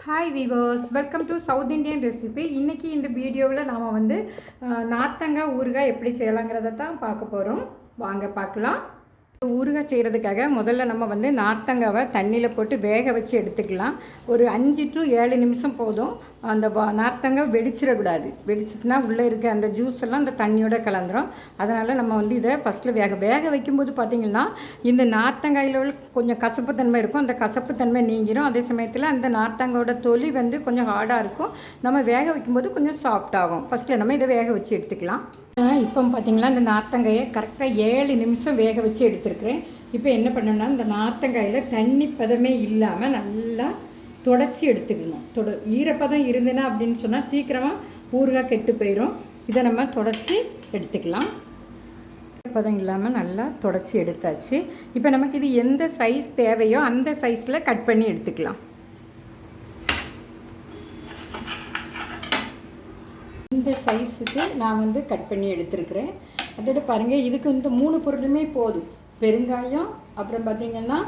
Hi viewers, welcome to South Indian recipe. இன்றைக்கி இந்த வீடியோவில் நாம் வந்து நார்த்தங்காய் ஊறுகாய் எப்படி செய்யலாங்கிறத தான் பார்க்க போகிறோம். வாங்க பார்க்கலாம். ஊறுகாய் செய்கிறதுக்காக முதல்ல நம்ம வந்து நார்த்தங்காவை தண்ணியில் போட்டு வேக வச்சு எடுத்துக்கலாம். ஒரு 5 to 7 நிமிஷம் போதும். அந்த நார்த்தங்காய் வெடிச்சிடக்கூடாது. வெடிச்சிட்டுனா உள்ளே இருக்க அந்த ஜூஸ் எல்லாம் அந்த தண்ணியோட கலந்துரும். அதனால் நம்ம வந்து இதை ஃபஸ்ட்டில் வேக வைக்கும்போது பார்த்திங்கன்னா இந்த நார்த்தங்காயில் உள்ள கொஞ்சம் கசப்புத்தன்மை இருக்கும். அந்த கசப்புத்தன்மை நீங்கிடும். அதே சமயத்தில் அந்த நார்த்தங்காயோட தொலி வந்து கொஞ்சம் ஹார்டாக இருக்கும். நம்ம வேக வைக்கும்போது கொஞ்சம் சாஃப்டாகும். ஃபஸ்ட்டில் நம்ம இதை வேக வச்சு எடுத்துக்கலாம். இப்போ பார்த்திங்கன்னா இந்த நார்த்தங்காயை கரெக்டாக 7 நிமிஷம் வேக வச்சு எடுத்துருக்குறேன். இப்போ என்ன பண்ணணும்னா இந்த நார்த்தங்காயில் தண்ணி பதமே இல்லாமல் நல்லா தொடச்சி எடுத்துக்கணும். ஈரப்பதம் இருந்ததுன்னா அப்படின்னு சொன்னால் சீக்கிரமாக ஊறுகாய் கெட்டு போயிடும். இதை நம்ம தொடச்சி எடுத்துக்கலாம். ஈரப்பதம் இல்லாமல் நல்லா தொடச்சி எடுத்தாச்சு. இப்போ நமக்கு இது எந்த சைஸ் தேவையோ அந்த சைஸில் கட் பண்ணி எடுத்துக்கலாம். இந்த சைஸுக்கு நான் வந்து கட் பண்ணி எடுத்துருக்கிறேன். அதோட பாருங்கள், இதுக்கு இந்த 3 பொருளுமே போதும். பெருங்காயம், அப்புறம் பார்த்திங்கன்னா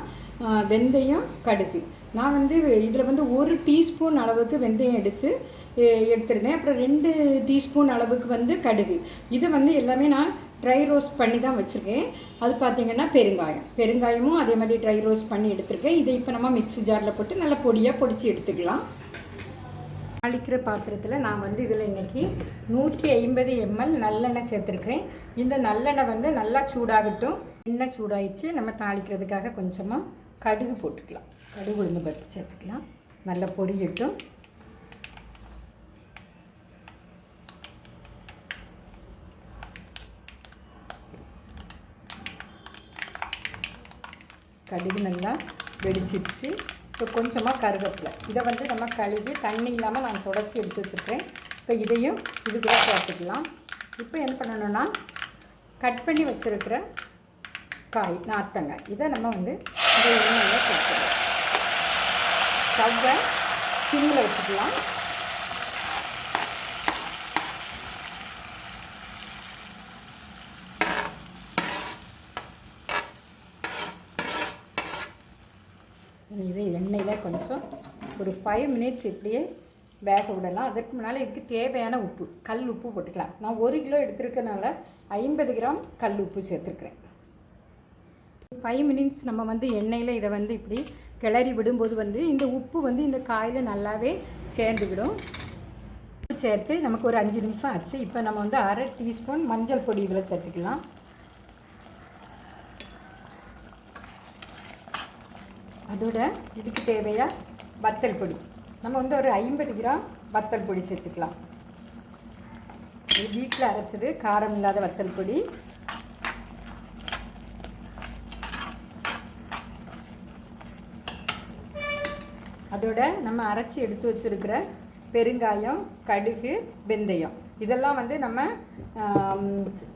வெந்தயம், கடுகு. நான் வந்து இதில் வந்து 1 டீஸ்பூன் அளவுக்கு வெந்தயம் எடுத்துருந்தேன். அப்புறம் 2 டீஸ்பூன் அளவுக்கு வந்து கடுகு. இதை வந்து எல்லாமே நான் ட்ரை ரோஸ்ட் பண்ணி தான் வச்சுருக்கேன். அது பார்த்திங்கன்னா பெருங்காயமும் அதே மாதிரி ட்ரை ரோஸ்ட் பண்ணி எடுத்துருக்கேன். இதை இப்போ நம்ம மிக்ஸி ஜாரில் போட்டு நல்லா பொடியாக பொடிச்சு எடுத்துக்கலாம். தாளிக்கிற பாத்திரத்தில் நான் வந்து இதில் இன்றைக்கி 150 ml நல்லெண்ணெய் சேர்த்துருக்கிறேன். இந்த நல்லெண்ணெய் வந்து நல்லா சூடாகட்டும். எண்ணெய் சூடாகிடுச்சு. நம்ம தாளிக்கிறதுக்காக கொஞ்சமாக கடுகு போட்டுக்கலாம். கடுகு உளுந்து பருப்பு சேர்த்துக்கலாம். நல்லா பொரியட்டும். கடுகு நல்லா வெடிச்சிடுச்சு. இப்போ கொஞ்சமாக கருவேப்பிலை. இதை வந்து நம்ம கழுவி தண்ணி இல்லாமல் நான் தொடச்சி எடுத்து வச்சுருக்கேன். இப்போ இதையும் இது கூட சேர்த்துக்கலாம். இப்போ என்ன பண்ணணும்னா கட் பண்ணி வச்சுருக்கிற நார்த்தங்காய் இதை நம்ம வந்து இந்த எண்ணெயில் சேர்த்துக்கலாம். ஸ்டவ்வை சிம்மில் வச்சுக்கலாம். இதை எண்ணெயில் கொஞ்சம் ஒரு 5 மினிட்ஸ் இப்படியே வேக விடலாம். அதற்கு முன்னால் இதுக்கு தேவையான உப்பு, கல் உப்பு போட்டுக்கலாம். நான் 1 கிலோ எடுத்துருக்கனால 50 கிராம் கல் உப்பு சேர்த்துருக்குறேன். 5 மினிட்ஸ் நம்ம வந்து எண்ணெயில் இதை வந்து இப்படி கிளறி விடும்போது வந்து இந்த உப்பு வந்து இந்த காயில் நல்லாவே சேர்ந்துவிடும். சேர்த்து நமக்கு ஒரு 5 நிமிஷம் ஆச்சு. இப்போ நம்ம வந்து 1/2 டீஸ்பூன் மஞ்சள் பொடி இதில் சேர்த்துக்கலாம். அதோட இதுக்கு தேவையாக வத்தல் பொடி நம்ம வந்து ஒரு 50 கிராம் வத்தல் பொடி சேர்த்துக்கலாம். இது வீட்டில் அரைச்சது, காரம் இல்லாத வத்தல் பொடி. அதோட நம்ம அரைச்சி எடுத்து வச்சுருக்கிற பெருங்காயம், கடுகு, வெந்தயம் இதெல்லாம் வந்து நம்ம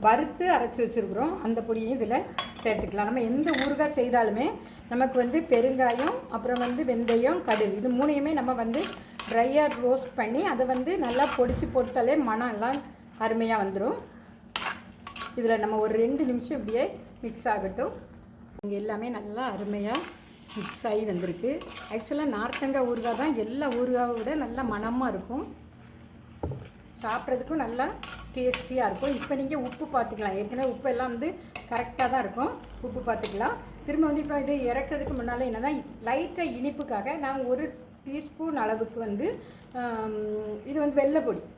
வறுத்து அரைச்சி வச்சுருக்குறோம். அந்த பொடியும் இதில் சேர்த்துக்கலாம். நம்ம எந்த ஊறுகாய் செய்தாலுமே நமக்கு வந்து பெருங்காயம், அப்புறம் வந்து வெந்தயம், கடுகு இது 3யுமே நம்ம வந்து ட்ரையாக ரோஸ்ட் பண்ணி அதை வந்து நல்லா பொடிச்சு போட்டாலே மனம் எல்லாம் அருமையாக வந்துடும். இதில் நம்ம ஒரு 2 நிமிஷம் இப்படியே மிக்ஸ் ஆகட்டும். இங்கே எல்லாமே நல்லா அருமையாக மிக்ஸ் ஆகி வந்திருக்கு. ஆக்சுவலாக நார்த்தங்காய் ஊறுகாய் தான் எல்லா ஊறுகாயை விட நல்லா மணமாக இருக்கும். சாப்பிட்றதுக்கும் நல்லா டேஸ்டியாக இருக்கும். இப்போ நீங்கள் உப்பு பார்த்துக்கலாம். ஏற்கனவே உப்பு எல்லாம் வந்து கரெக்டாக தான் இருக்கும். உப்பு பார்த்துக்கலாம். திரும்ப வந்து இப்போ இது இறக்கிறதுக்கு முன்னால் என்னென்னா லைட்டாக இனிப்புக்காக நான் 1 டீஸ்பூன் அளவுக்கு வந்து இது வந்து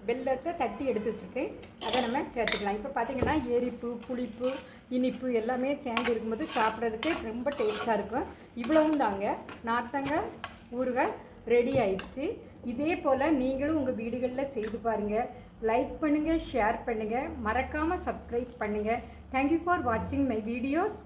வெல்லத்தை தட்டி எடுத்து வச்சுருக்கேன். அதை நம்ம சேர்த்துக்கலாம். இப்போ பார்த்திங்கன்னா எரிப்பு, புளிப்பு, இனிப்பு எல்லாமே சேர்ந்து இருக்கும்போது சாப்பிட்றதுக்கு ரொம்ப டேஸ்ட்டாக இருக்கும். இவ்வளவும் தாங்க நார்த்தங்காய் ஊறுகாய் ரெடி ஆயிடுச்சு. இதே போல் நீங்களும் உங்கள் வீடுகளில் செய்து பாருங்கள். லைக் பண்ணுங்கள், ஷேர் பண்ணுங்கள், மறக்காமல் சப்ஸ்கிரைப் பண்ணுங்கள். தேங்க்யூ ஃபார் வாட்சிங் மை வீடியோஸ்.